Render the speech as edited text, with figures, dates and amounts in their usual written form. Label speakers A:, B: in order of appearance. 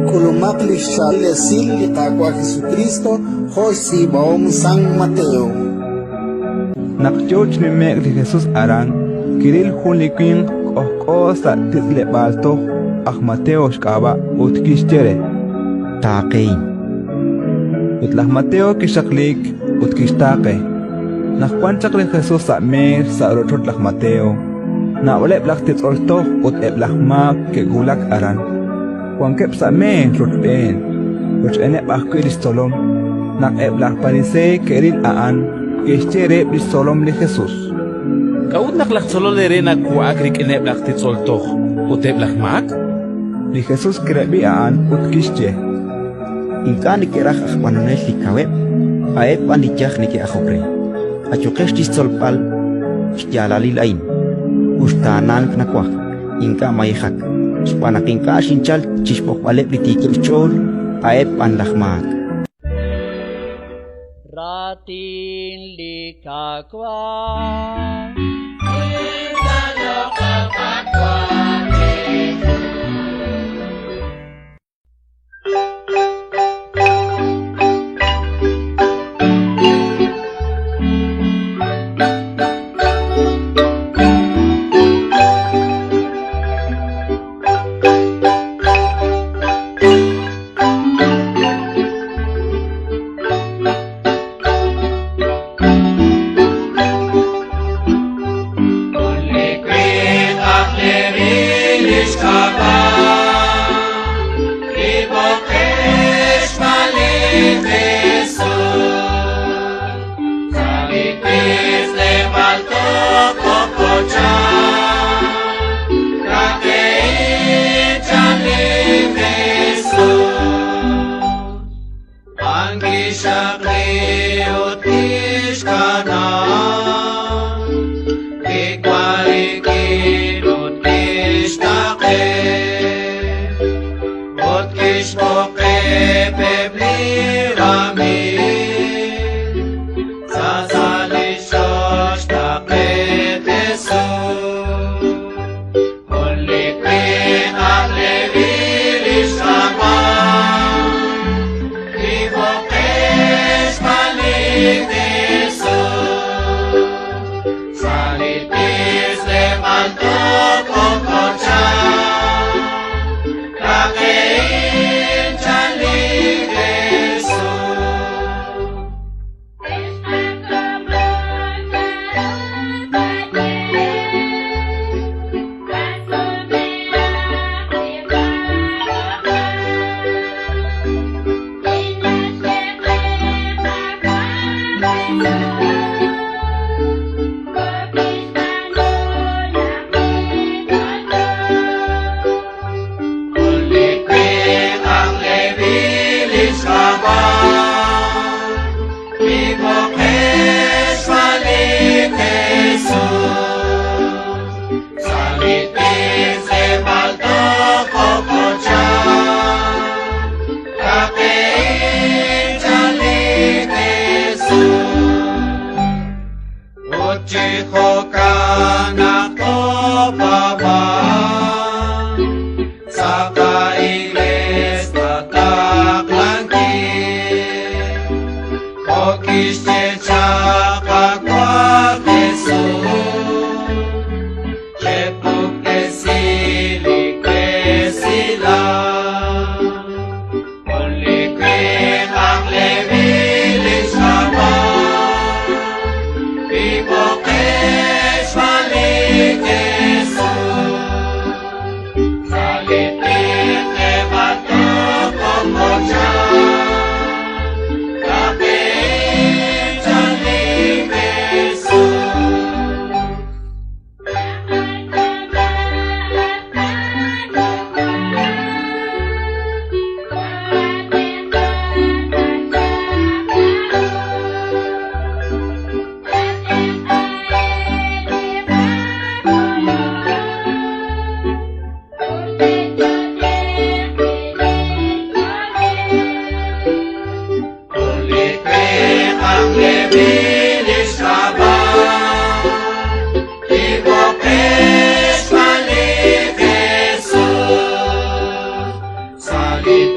A: Kulumakli siya lesil litakwa Jesucristo hoy si baom San Mateo.
B: Nakjoch ni mek di Jesus arang kiril hulikin sa title balto ak Mateo shkaba utkistere
C: Takay.
B: utlah Mateo kishaklik utkistake nakwanchak li Jesus sa mer sa rotot lak Mateo na ulep lak titolto ut eblak mak ke gulak aran Kuangkep sa men rutpen uch enep akil istolom nak eblak parise keril aan kistere istolom li Jesus
D: Kaud naklak solo de rena ku akrik enep lak titsoltoh utep lak mak?
B: li Jesus krebi aan ut kische
C: Inka ni kerah akwanunes di kawep. Aep pandijah ni ke akhopre. Achukes tistolpal. Shjalali lain. Ustanan knakwak. Inka mayhak. Spanak inka shinchal chispok balep litikil chol. Aep panlahmak.
E: Ratin likakwa
F: Sa kailes tatak langkit akin